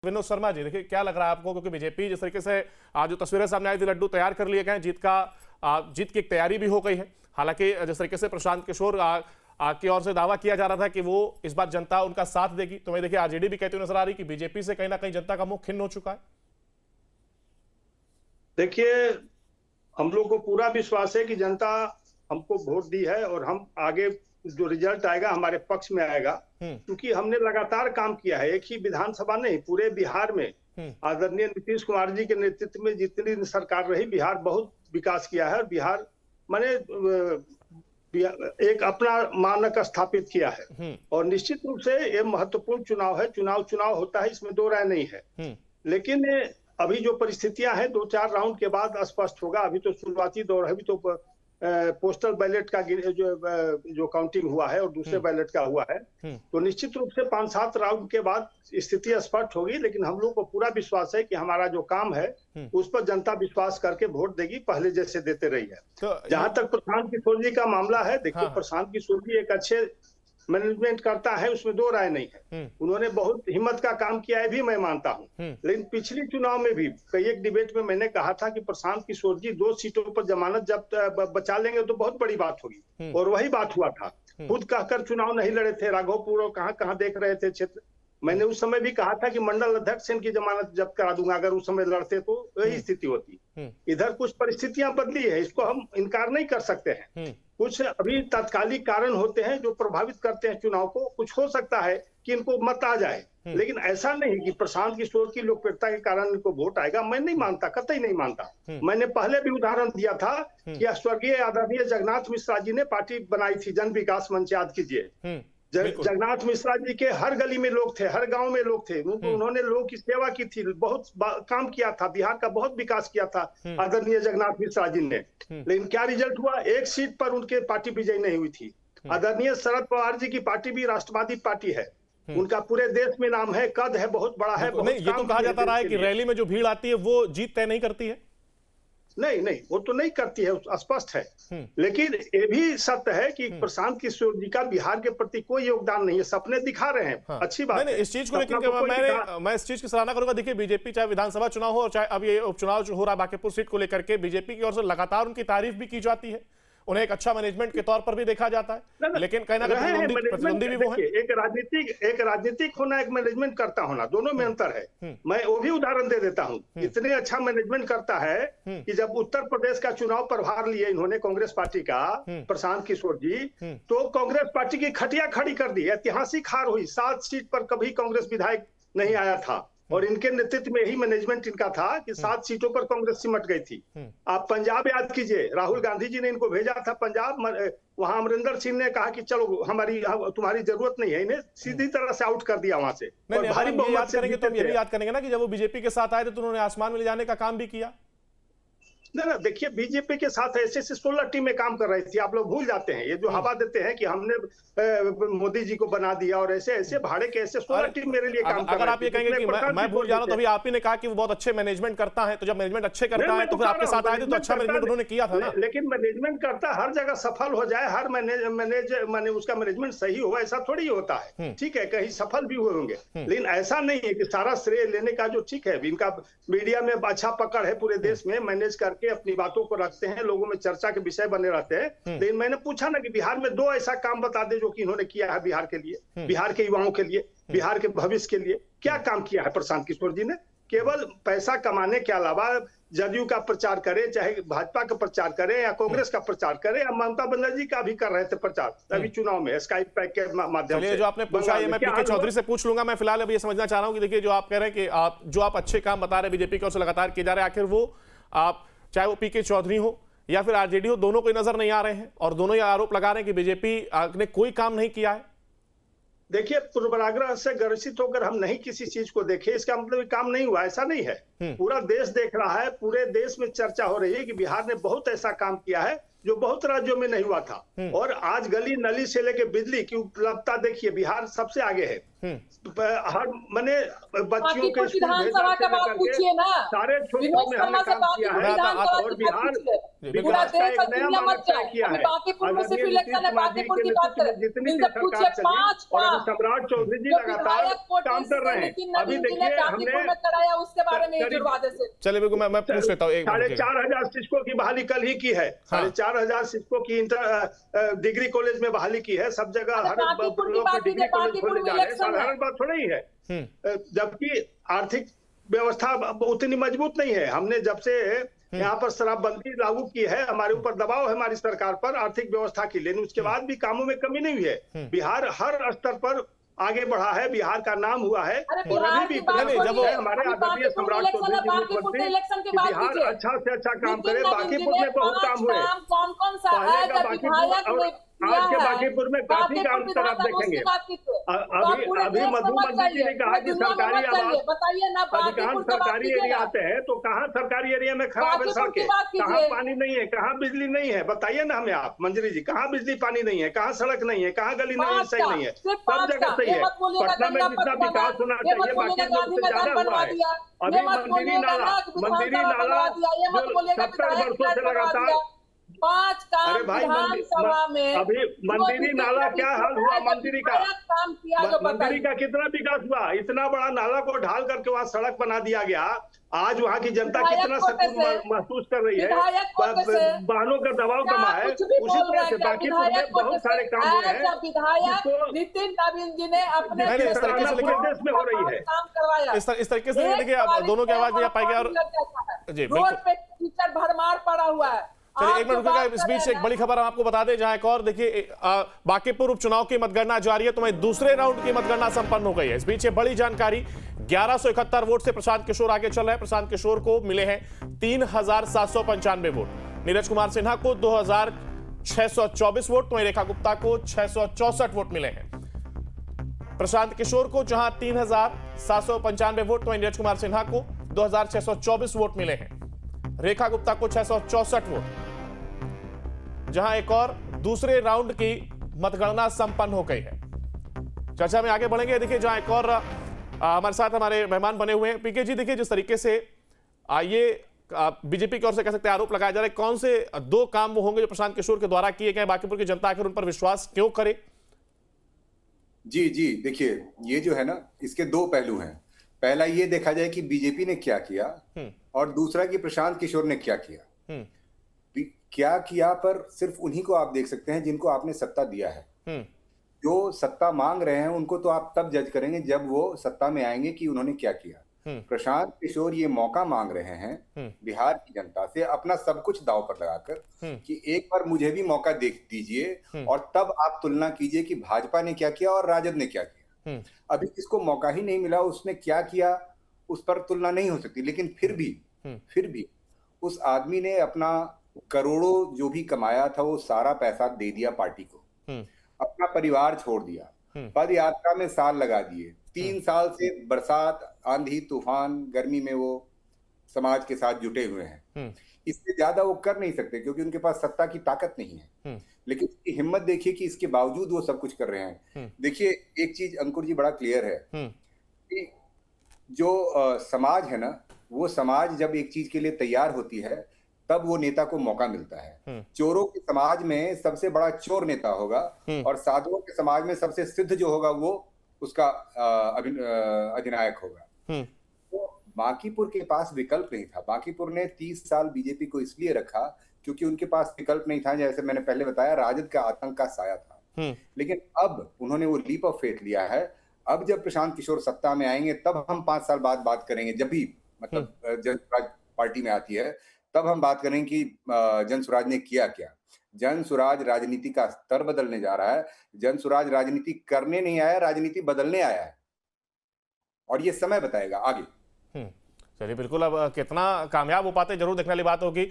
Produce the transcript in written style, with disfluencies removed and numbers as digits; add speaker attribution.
Speaker 1: विनोद शर्मा जी, देखिए क्या लग रहा है आपको, क्योंकि बीजेपी जिस तरीके से आज जो तस्वीरें सामने आई थी, लड्डू तैयार कर लिए गए हैं, जीत की एक तैयारी भी हो गई है। हालांकि जिस तरीके से प्रशांत किशोर की ओर से दावा किया जा रहा था कि वो इस बार जनता उनका साथ देगी, तो मैं देखिए आरजेडी भी कहती हुई नजर आ रही कि बीजेपी से कहीं ना कहीं जनता का मुख खिन्न हो चुका है।
Speaker 2: देखिए, हम लोग को पूरा विश्वास है कि जनता हमको वोट दी है और हम आगे जो रिजल्ट आएगा हमारे पक्ष में आएगा, क्योंकि हमने लगातार काम किया है। एक ही विधानसभा नहीं, पूरे बिहार में आदरणीय नीतीश कुमार जी के नेतृत्व में जितनी सरकार रही, बिहार बहुत विकास किया है। बिहार माने एक अपना मानक स्थापित किया है और निश्चित रूप से ये महत्वपूर्ण चुनाव है। चुनाव होता है, इसमें दो राय नहीं है। लेकिन अभी जो परिस्थितियां हैं 2-4 राउंड के बाद स्पष्ट होगा। अभी तो शुरुआती दौर है, अभी तो पोस्टल बैलेट का जो काउंटिंग हुआ है और दूसरे बैलेट का हुआ है, तो निश्चित रूप से 5-7 राउंड के बाद स्थिति स्पष्ट होगी। लेकिन हम लोग को पूरा विश्वास है कि हमारा जो काम है उस पर जनता विश्वास करके वोट देगी, पहले जैसे देते रही है। तो जहां तक प्रशांत किशोर जी का मामला है, देखिए प्रशांत किशोर जी एक अच्छे मैनेजमेंट करता है, उसमें दो राय नहीं है। उन्होंने बहुत हिम्मत का काम किया है भी, मैं मानता हूं। लेकिन पिछली चुनाव में भी कई एक डिबेट में मैंने कहा था कि प्रशांत किशोर जी 2 सीटों पर जमानत जब बचा लेंगे तो बहुत बड़ी बात होगी, और वही बात हुआ था। खुद कहकर चुनाव नहीं लड़े थे, राघोपुर और कहां देख रहे थे क्षेत्र। मैंने उस समय भी कहा था कि मंडल अध्यक्ष से इनकी जमानत जब्त करा दूंगा, अगर उस समय लड़ते तो यही स्थिति होती। इधर कुछ परिस्थितियां बदली है, इसको हम इनकार नहीं कर सकते हैं। कुछ अभी तात्कालिक कारण होते हैं जो प्रभावित करते हैं चुनाव को। कुछ हो सकता है कि इनको मत आ जाए, लेकिन ऐसा नहीं कि प्रशांत किशोर की लोकप्रियता के कारण इनको वोट आएगा। मैं नहीं मानता, कतई नहीं मानता। मैंने पहले भी उदाहरण दिया था कि स्वर्गीय आदरणीय जगन्नाथ मिश्रा जी ने पार्टी बनाई थी, जन विकास मंच, याद कीजिए। जगन्नाथ मिश्रा जी के हर गली में लोग थे, हर गांव में लोग थे। उन्होंने लोगों की सेवा की थी, बहुत काम किया था, बिहार का बहुत विकास किया था आदरणीय जगन्नाथ मिश्रा जी ने। लेकिन क्या रिजल्ट हुआ? एक सीट पर उनके पार्टी विजयी नहीं हुई थी। आदरणीय शरद पवार जी की पार्टी भी राष्ट्रवादी पार्टी है, उनका पूरे देश में नाम है, कद है, बहुत बड़ा है।
Speaker 1: नहीं, ये तो कहा जाता रहा है कि रैली में जो भीड़ आती है वो जीत तय नहीं करती है।
Speaker 2: नहीं, वो तो नहीं करती है, स्पष्ट है। लेकिन ये भी सत्य है कि प्रशांत किशोर जी का बिहार के प्रति कोई योगदान नहीं है। सपने दिखा रहे हैं, अच्छी बात है।
Speaker 1: इस चीज को लेकर मैं इस चीज की सराहना करूंगा। देखिए, बीजेपी चाहे विधानसभा चुनाव हो और चाहे अब ये उपचुनाव जो हो रहा है बांकीपुर सीट को लेकर के, बीजेपी की ओर से लगातार उनकी तारीफ भी की जाती है, उन्हें एक अच्छा मैनेजमेंट के तौर पर भी देखा जाता है। लेकिन कहीं ना कहीं प्रतिद्वंदी भी वो है।
Speaker 2: एक राजनीतिक होना, एक मैनेजमेंट करता होना, दोनों में अंतर है। मैं वो भी उदाहरण दे देता हूं। इतने अच्छा मैनेजमेंट करता है कि जब उत्तर प्रदेश का चुनाव प्रभार लिए इन्होंने कांग्रेस पार्टी का, प्रशांत किशोर जी, तो कांग्रेस पार्टी की खटिया खड़ी कर दी। ऐतिहासिक हार हुई, 7 सीट पर कभी कांग्रेस विधायक नहीं आया था, और इनके नेतृत्व में यही मैनेजमेंट इनका था कि 7 सीटों पर कांग्रेस सिमट गई थी। आप पंजाब याद कीजिए, राहुल गांधी जी ने इनको भेजा था पंजाब, वहां अमरिंदर सिंह ने कहा कि चलो तुम्हारी जरूरत नहीं है, इन्हें सीधी तरह से आउट कर दिया वहां से।
Speaker 1: भारी बहुमत से करेंगे तो ये भी याद करेंगे ना कि जब वो बीजेपी के साथ आए थे तो उन्होंने आसमान में ले जाने का काम भी किया।
Speaker 2: ना, देखिए, बीजेपी के साथ ऐसे 16 टीमें काम कर रही थी। आप लोग भूल जाते हैं, ये जो हवा देते हैं कि हमने मोदी जी को बना दिया, और ऐसे भाड़े के ऐसे 16 टीम मेरे लिए काम कर रही थी।
Speaker 1: अगर आप ये कहेंगे कि मैं भूल जा रहा हूं, तो अभी आप ही ने कहा कि वो बहुत अच्छे मैनेजमेंट करता है, तो जब मैनेजमेंट अच्छे करता है तो फिर आपके साथ आए थे तो अच्छा मैनेजमेंट उन्होंने किया था ना।
Speaker 2: लेकिन मैनेजमेंट करता हर जगह सफल हो जाए, हर मैंने उसका मैनेजमेंट सही हो, ऐसा थोड़ी होता है। ठीक है, कहीं सफल भी हुए होंगे, लेकिन ऐसा नहीं है कि सारा श्रेय लेने का। जो ठीक है, इनका मीडिया में अच्छा पकड़ है, पूरे देश में मैनेज करके अपनी बातों को रखते हैं, लोगों में चर्चा के विषय बने रहते हैं। लेकिन मैंने पूछा ना कि बिहार में 2 ऐसा काम बता दे जो कि इन्होंने किया है बिहार के लिए, बिहार के युवाओं के लिए, बिहार के भविष्य के लिए। क्या काम किया है प्रशांत किशोर जी ने? केवल पैसा कमाने के अलावा जदयू का प्रचार करे, चाहे भाजपा का प्रचार करे या कांग्रेस का प्रचार करे, या ममता बनर्जी का भी कर रहे थे प्रचार अभी चुनाव में स्काइप पैक के माध्यम से।
Speaker 1: जो आपने पूछा है मैं पीके चौधरी से पूछ लूंगा। मैं फिलहाल अभी ये समझना चाह रहा हूं कि देखिए, जो आप कह रहे हैं कि जो आप अच्छे काम बता रहे हैं बीजेपी की ओर से लगातार किए जा रहे हैं, आखिर वो आप चाहे वो पीके चौधरी हो या फिर आरजेडी हो, दोनों को नजर नहीं आ रहे हैं और दोनों ये आरोप लगा रहे हैं कि बीजेपी ने कोई काम नहीं किया है।
Speaker 2: देखिए, पूर्वाग्रह से ग्रसित होकर हम नहीं किसी चीज को देखें, इसका मतलब काम नहीं हुआ, ऐसा नहीं है। पूरा देश देख रहा है, पूरे देश में चर्चा हो रही है कि बिहार ने बहुत ऐसा काम किया है जो बहुत राज्यों में नहीं हुआ था। और आज गली नली से लेकर बिजली की उपलब्धता देखिए, बिहार सबसे आगे है। हर मैंने बच्चियों के स्कूल
Speaker 3: विधानसभा का बात पूछिए ना,
Speaker 2: सारे
Speaker 3: विनोद
Speaker 2: क्षेत्रों में
Speaker 3: शर्मा
Speaker 2: हमने
Speaker 3: से
Speaker 2: काम किया है और बिहार विकास का एक नया मानक तय किया है।
Speaker 3: बांकीपुर में सिर्फ इलेक्शन है, बांकीपुर की बात करें,
Speaker 2: जितनी
Speaker 3: इनसे पूछिए
Speaker 2: सरकार चली
Speaker 3: 5
Speaker 2: और अभी
Speaker 3: काम
Speaker 2: सम्राट चौधरी जी
Speaker 3: जो
Speaker 2: लगातार
Speaker 3: विधायक को
Speaker 2: काम कर रहे हैं। अभी देखिए हमने
Speaker 3: बांकीपुर में कराया, उसके बारे में जुर्माने से।
Speaker 1: चलिए बिल्कुल मैं पूछ लेता हूँ।
Speaker 2: 4,500 शिक्षकों की बहाली कल ही की है। 4,500 शिक्षकों की इंटर डिग्री कॉलेज में बहाली की है। सब जगह हर डिग्री कॉलेज खोले जा रहे हैं, साधारण बात थोड़ी है। जबकि आर्थिक व्यवस्था उतनी मजबूत नहीं है। हमने जब से यहाँ पर शराबबंदी लागू की है, हमारे ऊपर दबाव है हमारी सरकार पर आर्थिक व्यवस्था की, लेकिन उसके बाद भी कामों में कमी नहीं हुई है। बिहार हर स्तर पर आगे बढ़ा है, बिहार का नाम हुआ है। और अभी भी जब हमारे आदरणीय सम्राट चौधरी जी मुख्यमंत्री बिहार अच्छा से अच्छा काम करे। बांकीपुर में बहुत काम हुए,
Speaker 3: कौन कौन सा है
Speaker 2: पहले का बांकीपुर आज के बांकीपुर में काफी काम अंतर आप देखेंगे। अभी मधु मंत्री जी ने कहा कि सरकारी आवास अधिकांश सरकारी एरिया आते हैं, तो कहाँ सरकारी एरिया में खराब है सड़कें, कहाँ पानी नहीं है, कहाँ बिजली नहीं है, बताइए ना हमें आप मंजरी जी। कहाँ बिजली पानी नहीं है, कहाँ सड़क नहीं है, कहाँ गली नहीं सही नहीं है, सब जगह सही है। पटना में जितना विकास होना चाहिए बाकी लोग से ज्यादा हुआ है। अभी मंदिरी नाला जो 70 वर्षों से लगातार
Speaker 3: 5 काम विधानसभा में।
Speaker 2: अभी मंदिरी नाला क्या हाल हुआ? मंदिरी का कितना विकास हुआ? इतना बड़ा नाला को ढाल करके वहाँ सड़क बना दिया गया। आज वहाँ की जनता कितना सुकून महसूस कर रही है, वाहनों का दबाव कमा है। उसी तरह से बांकीपुर में बहुत सारे काम हुए हैं।
Speaker 3: विधायक नितिन नवीन जी ने अपने
Speaker 2: प्रदेश में हो रही है
Speaker 3: काम करवाया।
Speaker 1: इस तरीके से देखिए आप दोनों की आवाज नहीं आ पाएगी। और जी
Speaker 3: रोड पे कीचड़ भरमार पड़ा हुआ है।
Speaker 1: चलिए एक मिनट रुकिएगा, इस बीच एक बड़ी खबर हम आपको बता दें। जहां एक और देखिए बांकीपुर उपचुनाव की मतगणना जारी है, तो वहीं दूसरे राउंड की मतगणना संपन्न हो गई है। इस बीच ये बड़ी जानकारी, 1171 वोट से प्रशांत किशोर आगे चल रहे हैं। प्रशांत किशोर को मिले हैं 3,795 वोट, नीरज कुमार सिन्हा को 2,624 वोट, वहीं रेखा गुप्ता को 664 वोट मिले हैं। प्रशांत किशोर को जहां 3,795 वोट, वहीं नीरज कुमार सिन्हा को 2,624 वोट मिले हैं, रेखा गुप्ता को 664 वोट। जहां एक और दूसरे राउंड की मतगणना संपन्न हो गई है। चर्चा में आगे बढ़ेंगे। देखिए जहां एक और हमारे साथ हमारे मेहमान बने हुए हैं। पीके जी, देखिए जिस तरीके से ये बीजेपी की ओर से कह सकते हैं आरोप लगाया जा रहा है, कौन से 2 काम वो होंगे जो प्रशांत किशोर के द्वारा किए गए? बांकीपुर की जनता आखिर उन पर विश्वास क्यों करे?
Speaker 4: जी देखिए, ये जो है ना, इसके 2 पहलू हैं। पहला ये देखा जाए कि बीजेपी ने क्या किया, और दूसरा कि प्रशांत किशोर ने क्या किया। क्या किया पर सिर्फ उन्हीं को आप देख सकते हैं जिनको आपने सत्ता दिया है। जो सत्ता मांग रहे हैं उनको तो आप तब जज करेंगे जब वो सत्ता में आएंगे कि उन्होंने क्या किया। प्रशांत किशोर ये मौका मांग रहे हैं बिहार की जनता से, अपना सब कुछ दांव पर लगाकर कि एक बार मुझे भी मौका देख दीजिए और तब आप तुलना कीजिए कि भाजपा ने क्या किया और राजद ने क्या किया। अभी जिसको मौका ही नहीं मिला उसने क्या किया उस पर तुलना नहीं हो सकती। लेकिन फिर भी उस आदमी ने अपना करोड़ों जो भी कमाया था वो सारा पैसा दे दिया पार्टी को, अपना परिवार छोड़ दिया, पद यात्रा में साल लगा दिए, 3 साल से बरसात, आंधी, तूफान, गर्मी में वो समाज के साथ जुटे हुए हैं। इससे ज्यादा वो कर नहीं सकते क्योंकि उनके पास सत्ता की ताकत नहीं है। लेकिन उसकी हिम्मत देखिए कि इसके बावजूद वो सब कुछ कर रहे हैं। देखिए एक चीज अंकुर जी बड़ा क्लियर है कि जो समाज है ना, वो समाज जब एक चीज के लिए तैयार होती है तब वो नेता को मौका मिलता है। चोरों के समाज में सबसे बड़ा चोर नेता होगा और साधुओं के समाज में सबसे सिद्ध जो होगा वो उसका अधिनायक होगा। तो बांकीपुर के पास विकल्प नहीं था। बांकीपुर ने 30 साल बीजेपी को इसलिए रखा क्योंकि उनके पास विकल्प नहीं था। जैसे मैंने पहले बताया, राजद का आतंक का साया था। लेकिन अब उन्होंने वो लीप ऑफ फेथ लिया है। अब जब प्रशांत किशोर सत्ता में आएंगे तब हम 5 साल बाद बात करेंगे, जब भी मतलब जनसुराज पार्टी में आती है तब हम बात करेंगे कि जनसुराज ने किया क्या। जनसुराज राजनीति का स्तर बदलने जा रहा है। जनसुराज राजनीति करने नहीं आया, राजनीति बदलने आया है और ये समय बताएगा आगे।
Speaker 1: चलिए बिल्कुल, अब कितना कामयाब हो पाते जरूर देखने वाली बात होगी।